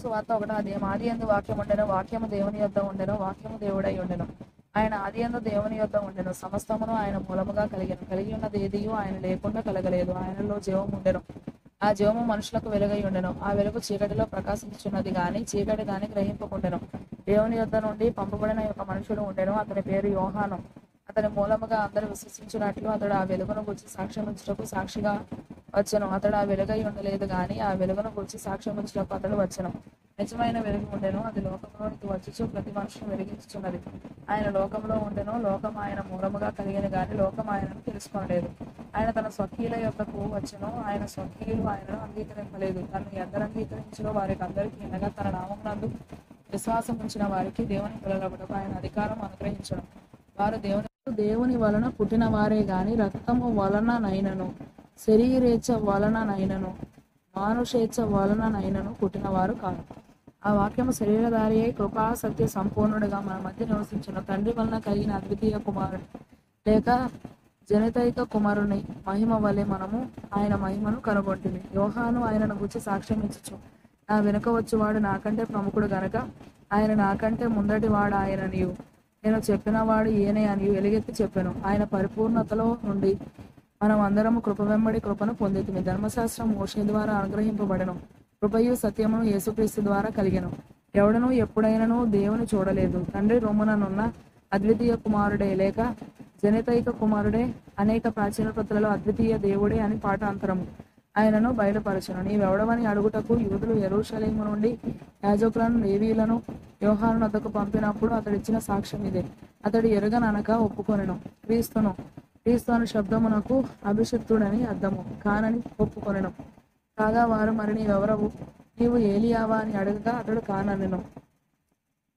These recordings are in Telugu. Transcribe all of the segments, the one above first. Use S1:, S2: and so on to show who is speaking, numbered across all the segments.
S1: సువార్త 1వ అధ్యాయం. ఆదియందు వాక్యం ఉండెను, వాక్యము దేవుని యొద్ద ఉండెను, వాక్యము దేవుడై ఉండెను. ఆయన ఆదియందు దేవుని యొద్ద ఉండెను. సమస్తమును ఆయన మూలముగా కలిగెను. కలిగి ఉన్నది ఏదియు ఆయన లేకుండా కలగలేదు. ఆయనలో జీవము ఉండెను. ఆ జీవము మనుషులకు వెలుగై ఉండెను. ఆ వెలుగు చీకటిలో ప్రకాశించుచున్నది గాని చీకటి దాన్ని గ్రహింపకుండెను. దేవుని యొద్ద నుండి పంపబడిన ఒక మనుషుడు ఉండెను. అతని పేరు యోహాను. అతని మూలముగా అందరూ విశ్వసించినట్లు అతడు ఆ వెలుగును గూర్చి సాక్ష్యమిచ్చుటకు సాక్షిగా వచ్చెను. అతడు ఆ వెలుగై ఉండలేదు గాని ఆ వెలుగును గూర్చి సాక్ష్యమిచ్చుటకు అతడు వచ్చెను. నిజమైన వెలుగు ఉండెను. అది లోకంలోనికి వచ్చుచు ప్రతి మనుషును వెలిగించుచున్నది. ఆయన లోకంలో ఉండెను. లోకం ఆయన మూలముగా కలిగిన గాని లోకం ఆయనను తెలుసుకొనలేదు. ఆయన తన స్వకీయుల యొద్దకు వచ్చెను. ఆయన స్వకీయులు ఆయనను అంగీకరింపలేదు. తనను ఎందరు అంగీకరించినో వారికి అందరికీ అనగా తన నామమునందు విశ్వాసం ఉంచిన వారికి దేవుని పిల్లలగుటకు ఆయన అధికారం అనుగ్రహించను. వారు దేవుని వలన పుట్టిన వారే గాని రక్తము వలననైనను శరీరేచ్ఛ వలననైనను మానుషేచ్ఛ వలననైనను పుట్టినవారు కాదు. ఆ వాక్యము శరీరధారి అయి కృపా సత్య సంపూర్ణుడుగా మన మధ్య నివసించిన తండ్రి వలన కలిగిన అద్వితీయ కుమారుడు లేక జనితైక కుమారుని మహిమ వలె మనము ఆయన మహిమను కనుగొంటిమి. యోహాను ఆయనను గురించి సాక్ష్యం ఇచ్చుచు, నా వెనుక వచ్చువాడు నాకంటే ప్రముఖుడు గనక ఆయన నాకంటే ముందటి వాడు ఆయన నీవు, నేను చెప్పిన వాడు ఈయనే అని ఎలుగెత్తి చెప్పాను. ఆయన పరిపూర్ణతలో నుండి మనం అందరము కృప వెంబడి కృపను పొందితిమి. ధర్మశాస్త్రం మోషే ద్వారా అనుగ్రహింపబడెను. కృపయు సత్యమును యేసుక్రీస్తు ద్వారా కలిగెను. ఎవడనూ ఎప్పుడైనను దేవుని చూడలేదు. తండ్రి రొమ్ముననున్న అద్వితీయ కుమారుడే లేక జనితైక కుమారుడే అనేక ప్రాచీన కృతులలో అద్వితీయ దేవుడే అని పాఠాంతరము ఆయనను బయలుపరచును. నీవెవడవని అడుగుటకు యూదులు యెరూషలేము నుండి యాజకులను లేవీయులను యోహాను వద్దకు పంపినప్పుడు అతడిచ్చిన సాక్ష్యం ఇదే. అతడు ఎరుగననక ఒప్పుకొనెను. క్రీస్తు అను శబ్దమునకు అభిషిక్తుడని అర్థము. కానని ఒప్పుకొనెను. కాగా వారు, మరి నీవెవరవు? నీవు ఏలియావా అని అడగగా అతడు కాననెను.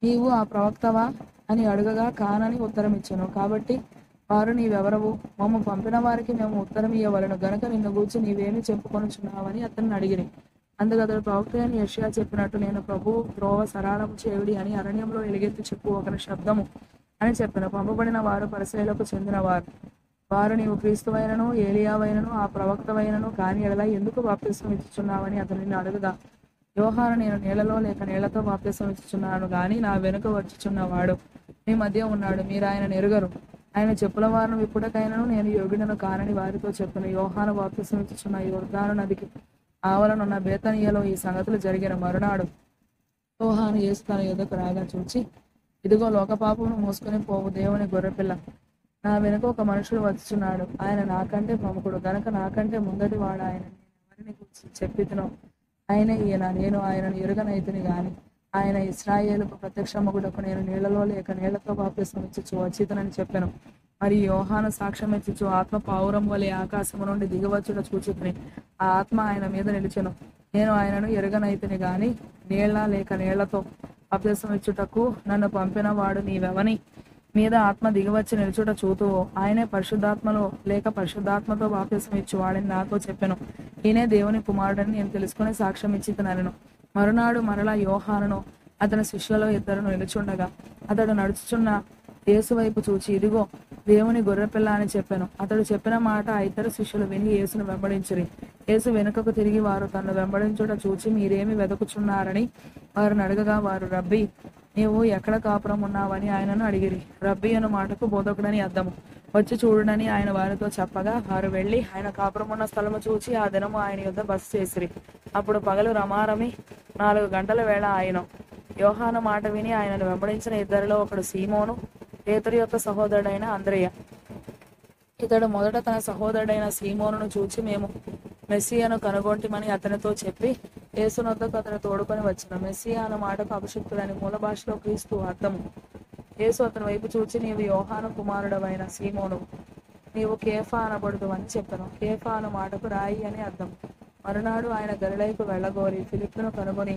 S1: నీవు ఆ ప్రవక్తవా అని అడగగా కానని ఉత్తరం ఇచ్చెను. కాబట్టి వారు, నీవెవరవు? మమ్ము పంపిన వారికి మేము ఉత్తరం ఇయ్యవలెను గనుక నిన్ను గూర్చి నీవేమి చెప్పుకొనుచున్నావని అతన్ని అడిగిరి. అందుకు అతడు, ప్రవక్త అని యెషయా చెప్పినట్టు నేను ప్రభువు త్రోవ సరళము చేయుడి అని అరణ్యంలో ఎలుగెత్తి చెప్పు ఒకరి శబ్దము అని చెప్పెను. పంపబడిన వారు పరిసయ్యులకు చెందినవారు. వారు, నీవు క్రీస్తువైనను ఏలియావైనను ఆ ప్రవక్తవైనను కాని ఎడల ఎందుకు బాప్తిస్మం ఇచ్చుచున్నావని అతనిని అడుగుదా, యోహాను, నేను నీళ్లలో లేక నీళ్లతో బాప్తిస్మం ఇచ్చుచున్నాను గాని నా వెనుక వచ్చుచున్నవాడు మీ మధ్య ఉన్నాడు, మీరు ఆయన ఎరుగరు. ఆయన చెప్పుల వారిని విప్పుటకైనను నేను యోగ్యుడను కానని వారితో చెప్పెను. యోహాను బాప్తిస్మం ఇచ్చుచున్న యొర్దాను నదికి ఆవలనున్న బేతనీయలో ఈ సంగతులు జరిగిన మరునాడు యోహాను యేసు తన యొద్దకు రాగా చూచి, ఇదిగో లోకపాపమును మోసుకొని పోవు దేవుని గొర్రెపిల్ల, నా వెనుక ఒక మనుషుడు వచ్చుచున్నాడు. ఆయన నాకంటే ప్రముఖుడు గనక నాకంటే ముందటి వాడు ఆయన. నేను ఎవరిని గురించి చెప్పితునో ఆయన ఈయన. నేను ఆయనను ఎరుగనైతిని గాని ఆయన ఇశ్రాయేలుకు ప్రత్యక్షమగుటకు నేను నీళ్లలో లేక నీళ్లతో బాప్తిస్మం ఇచ్చుచు వచ్చితనని చెప్పెను. మరి యోహాను సాక్ష్యం ఇచ్చుచు, ఆత్మ పావురం వలె ఆకాశము నుండి దిగవచ్చుట చూచితిని. ఆ ఆత్మ ఆయన మీద నిలిచెను. నేను ఆయనను ఎరుగనైతిని గాని నీళ్ల లేక నీళ్లతో బాప్తిస్మం ఇచ్చుటకు నన్ను పంపిన వాడు నీవెవని మీద ఆత్మ దిగివచ్చి నిలుచుట చూతువో ఆయనే పరిశుద్ధాత్మలో లేక పరిశుద్ధాత్మతో బాప్తిస్మం ఇచ్చువాడని నాతో చెప్పెను. ఈయనే దేవుని కుమారుడని నేను తెలుసుకుని సాక్ష్యం ఇచ్చితనెను. మరునాడు మరలా యోహానును అతని శిష్యులలో ఇద్దరును నిలుచుండగా అతడు నడుచుచున్న యేసు వైపు చూచి, ఇదిగో దేవుని గొర్రెపిల్ల అని చెప్పెను. అతడు చెప్పిన మాట ఆ ఇద్దరు శిష్యులు విని యేసును వెంబడించిరి. యేసు వెనుకకు తిరిగి వారు తనను వెంబడించుట చూచి, మీరేమి వెదకుచున్నారని వారిని అడగగా వారు, రబ్బీ, నీవు ఎక్కడ కాపురం ఉన్నావని ఆయనను అడిగిరి. రబ్బీ అను మాటకు బోధకుడని అర్థము. వచ్చి చూడునని ఆయన వారితో చెప్పగా వారు వెళ్లి ఆయన కాపురం ఉన్న స్థలము చూచి ఆ దినము ఆయన యొద్ద బస చేసిరి. అప్పుడు పగలు రమారమి 4 గంటల వేళ ఆయన. యోహాను మాట విని ఆయనను వెంబడించిన ఇద్దరిలో ఒకడు సీమోను, పేతురు యొక్క సహోదరుడైన అంద్రెయ. ఇతడు మొదట తన సహోదరుడైన సీమోనును చూచి, మేము మెస్సియాను కనుగొంటిమని అతనితో చెప్పి యేసునొద్దకు అతను తోడుకొని వచ్చిన. మెస్సియా అన్న మాటకు అభిషిక్తుడని మూల భాషలో క్రీస్తు అర్థము. యేసు అతని వైపు చూచి, నీవు యోహాను కుమారుడవైన సీమోను, నీవు కేఫా అనబడుదు అని చెప్పెను. కేఫా అను మాటకు రాయి అని అర్థం. మరునాడు ఆయన గలిలయకు వెళ్ళగోరి ఫిలిప్పును కనుగొని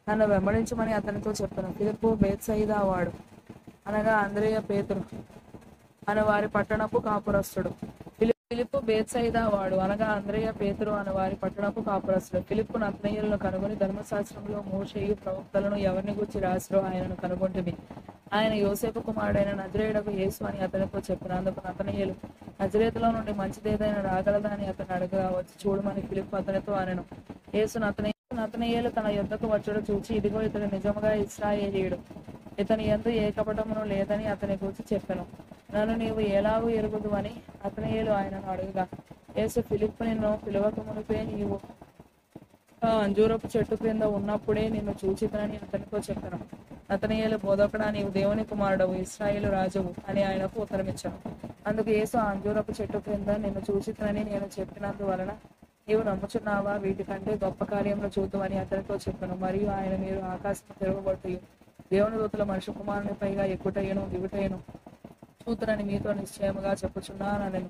S1: నన్ను వెంబడించమని అతనితో చెప్పెను. ఫిలిప్పు బేత్సయిదా వాడు, అనగా అంద్రెయ పేతురు అను వారి పట్టణపు కాపురస్తుడు. ఫిలిప్పు బేత్సయిదా వాడు, అనగా అంద్రెయ పేతురు అను వారి పట్టణపు కాపురస్తుడు. ఫిలిప్పు నతనయేలును కనుగొని, ధర్మశాస్త్రంలో మోషేయు ప్రవక్తలను ఎవరిని గూర్చి రాసిరో ఆయనను కనుగొంటిమి. ఆయన యోసేపు కుమారుడైన నజరేయుడకు యేసు అని అతనితో చెప్పిన. అందుకు నతనయేలు, నజరేతులో నుండి మంచిదేదైనా రాగలదా అని అతను అడగగా, వచ్చి చూడమని ఫిలిప్పు అతనితో అనెను. యేసు నతనయేలు నతనయేలు తన యొద్దకు వచ్చుట చూచి, ఇదిగో ఇతడు నిజముగా ఇశ్రాయేలీయుడు, ఇతని యందు ఏ కపటమును లేదని అతని గురించి చెప్పెను. నన్ను నీవు ఎలాగూ ఎరుగుదు అని నతనయేలు ఆయనను అడుగగా, యేసు, ఫిలిప్పు నిన్ను పిలువక మునుపే నీవు ఆ అంజూరపు చెట్టు క్రింద ఉన్నప్పుడే నిన్ను చూచితనని అతనితో చెప్పెను. నతనయేలు, బోధకుడా, నీవు దేవుని కుమారుడవు, ఇశ్రాయేలు రాజువు అని ఆయనకు ఉత్తరమిచ్చాను. అందుకు యేసు, ఆ అంజూరపు చెట్టు క్రింద నిన్ను చూచితనని నేను చెప్పినందువలన నీవు నమ్ముచున్నావా? వీటికంటే గొప్ప కార్యములు చూద్దువని అతనితో చెప్పెను. మరియు ఆయన, మీరు ఆకాశము తెరవబొట్టయు దేవుని దూతల మనుష్య కుమారుని పైగా ఎక్కుటయ్యను దిగుటయ్యను చూతునని మీతో నిశ్చయముగా చెప్పుచున్నానెను.